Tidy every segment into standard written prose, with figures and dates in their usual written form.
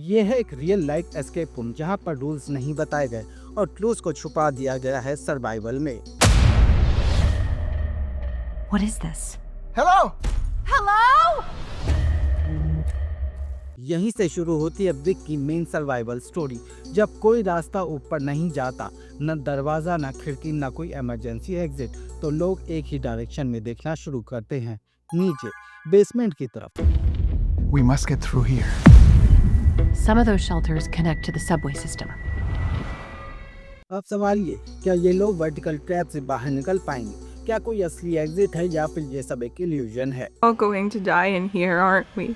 ये है एक रियल लाइफ एस्केप रूम जहाँ पर रूल्स नहीं बताए गए और क्लूज को छुपा दिया गया है सर्वाइवल में। What is this? Hello? Hello? यहीं से शुरू होती है ब्रिक की मेन सर्वाइवल स्टोरी। जब कोई रास्ता ऊपर नहीं जाता, न दरवाजा, न खिड़की, न कोई इमरजेंसी एग्जिट, तो लोग एक ही डायरेक्शन में देखना शुरू करते हैं, नीचे, बेसमेंट की तरफ। We must get through here. Some of those shelters connect to the subway system. अब सवाल ये, क्या ये लोग वर्टिकल ट्रैप से बाहर निकल पाएंगे? क्या कोई असली एग्जिट है या फिर ये सब एक इल्यूजन है? All going to die in here, aren't we?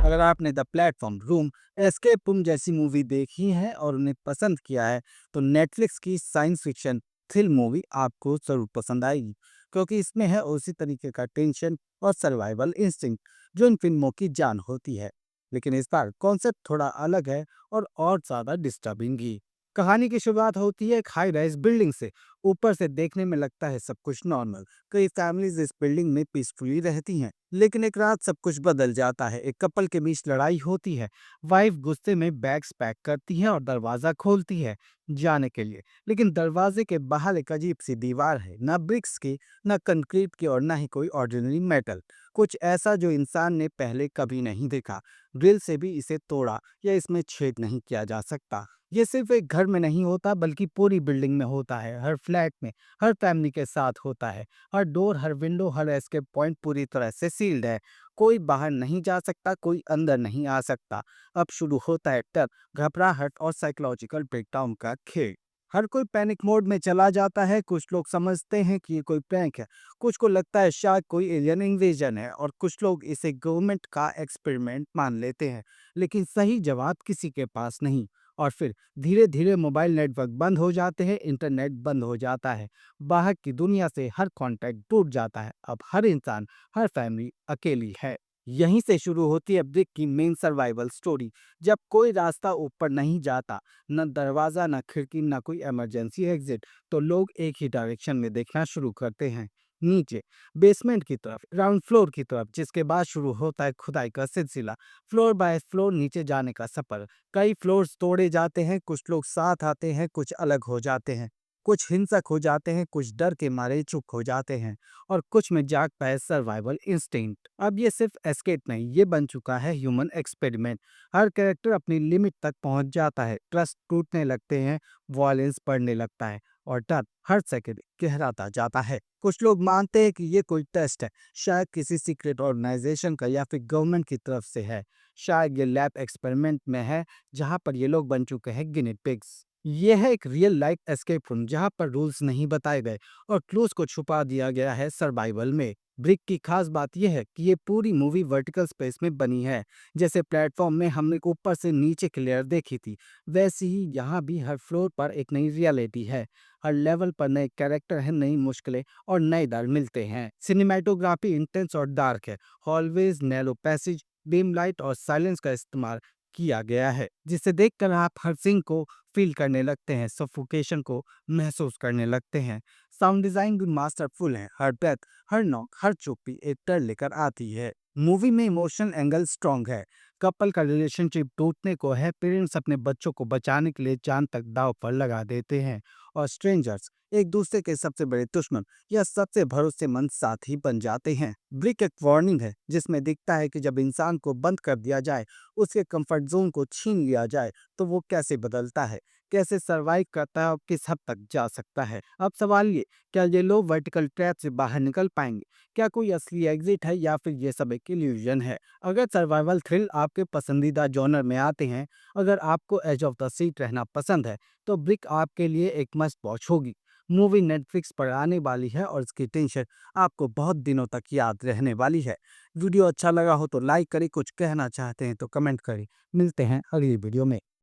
अगर आपने the platform, room, escape room जैसी मूवी देखी है और उन्हें पसंद किया है, तो नेटफ्लिक्स की साइंस फिक्शन थ्रिल मूवी आपको जरूर पसंद आएगी, क्योंकि इसमें है उसी तरीके का टेंशन और सर्वाइवल इंस्टिंक्ट जो इन फिल्मों की जान होती है। लेकिन इस बार कॉन्सेप्ट थोड़ा अलग है और ज़्यादा डिस्टर्बिंग भी। कहानी की शुरुआत होती है एक हाई राइज बिल्डिंग से। ऊपर से देखने में लगता है सब कुछ नॉर्मल, कई फैमिलीज इस बिल्डिंग में पीसफुली रहती हैं। लेकिन एक रात सब कुछ बदल जाता है। एक कपल के बीच लड़ाई होती है। वाइफ गुस्से में बैग्स पैक करती है और दरवाजा खोलती है जाने के लिए। लेकिन दरवाजे के बाहर एक अजीब सी दीवार है, ना ब्रिक्स की, ना कंक्रीट की और ना ही कोई ऑर्डिनरी मेटल। कुछ ऐसा जो इंसान ने पहले कभी नहीं देखा। ड्रिल से भी इसे तोड़ा या इसमें छेद नहीं किया जा सकता। ये सिर्फ एक घर में नहीं होता, बल्कि पूरी बिल्डिंग में होता है, हर फ्लैट में, हर फैमिली के साथ होता है। हर डोर, हर विंडो, हर एस्केप पॉइंट पूरी तरह से सील्ड है। कोई बाहर नहीं जा सकता, कोई अंदर नहीं आ सकता। अब शुरू होता है डर, घबराहट और साइकोलॉजिकल ब्रेकडाउन का खेल। हर कोई पैनिक मोड में चला जाता है। कुछ लोग समझते हैं कि ये कोई प्रैंक है, कुछ को लगता है शायद कोई एलियन इन्वेजन है, और कुछ लोग इसे गवर्नमेंट का एक्सपेरिमेंट मान लेते हैं। लेकिन सही जवाब किसी के पास नहीं। और फिर धीरे धीरे मोबाइल नेटवर्क बंद हो जाते हैं, इंटरनेट बंद हो जाता है, बाहर की दुनिया से हर कांटेक्ट टूट जाता है। अब हर इंसान, हर फैमिली अकेली है। यहीं से शुरू होती है ब्रिक की मेन सर्वाइवल स्टोरी। जब कोई रास्ता ऊपर नहीं जाता, न दरवाजा, न खिड़की, न कोई इमरजेंसी एग्जिट, तो लोग एक ही डायरेक्शन में देखना शुरू करते हैं, नीचे, बेसमेंट की तरफ, ग्राउंड फ्लोर की तरफ, जिसके बाद शुरू होता है खुदाई का सिलसिला, फ्लोर बाय फ्लोर नीचे जाने का सफर। कई फ्लोर्स तोड़े जाते हैं, कुछ लोग साथ आते हैं, कुछ अलग हो जाते हैं, कुछ हिंसक हो जाते हैं, कुछ डर के मारे चुप हो जाते हैं, और कुछ में जागता है सर्वाइवल इंस्टिंक्ट। अब ये सिर्फ एस्केप नहीं, ये बन चुका है ह्यूमन एक्सपेरिमेंट। हर कैरेक्टर अपनी लिमिट तक पहुंच जाता है, ट्रस्ट टूटने लगते हैं, वॉयलेंस बढ़ने लगता है, और डर हर सेकंड गहराता जाता है। कुछ लोग मानते हैं कि ये कोई टेस्ट है, शायद किसी सीक्रेट ऑर्गेनाइजेशन का या फिर गवर्नमेंट की तरफ से है। शायद ये लैब एक्सपेरिमेंट में है, जहां पर ये लोग बन चुके हैं गिनी पिग्स। ये है एक रियल लाइफ एस्केप रूम जहां पर रूल्स नहीं बताए गए और क्लूज को छुपा दिया गया है सर्वाइवल में। ब्रिक की खास बात यह है कि ये पूरी मूवी वर्टिकल स्पेस में बनी है। जैसे प्लेटफॉर्म में हमने ऊपर से नीचे की लेयर देखी थी, वैसे ही यहाँ भी हर फ्लोर पर एक नई रियलिटी है। हर लेवल पर नए कैरेक्टर हैं, नई मुश्किलें और नए डर मिलते हैं। सिनेमेटोग्राफी इंटेंस और डार्क है। Hallways, narrow passage, dim light और साइलेंस का इस्तेमाल किया गया है, जिसे देखकर आप हर सीन को फील करने लगते हैं, सफोकेशन को महसूस करने लगते हैं। साउंड डिजाइन भी मास्टरफुल है। हर ब्रेथ, हर नॉक, हर चुप्पी एक डर लेकर आती है। मूवी में इमोशनल एंगल स्ट्रॉन्ग है। कपल का रिलेशनशिप टूटने को है, पेरेंट्स अपने बच्चों को बचाने के लिए जान तक दांव पर लगा देते हैं, और स्ट्रेंजर्स एक दूसरे के सबसे बड़े दुश्मन या सबसे भरोसेमंद साथी बन जाते हैं। ब्रिक एक वार्निंग है, जिसमें दिखता है कि जब इंसान को बंद कर दिया जाए, उसके कंफर्ट जोन को छीन लिया जाए, तो वो कैसे बदलता है, कैसे सरवाइव करता है और किस हद तक जा सकता है। अब सवाल ये, क्या ये लोग वर्टिकल ट्रैप से बाहर निकल पाएंगे? क्या कोई असली एग्जिट है या फिर ये सब एक इल्यूजन है? अगर सर्वाइवल थ्रिल आपके पसंदीदा जॉनर में आते हैं, अगर आपको एज ऑफ द सीट रहना पसंद है, तो ब्रिक आपके लिए एक मस्ट वॉच होगी। मूवी नेटफ्लिक्स पर आने वाली है और इसकी टेंशन आपको बहुत दिनों तक याद रहने वाली है। वीडियो अच्छा लगा हो तो लाइक करें, कुछ कहना चाहते हैं तो कमेंट करें। मिलते हैं अगली वीडियो में।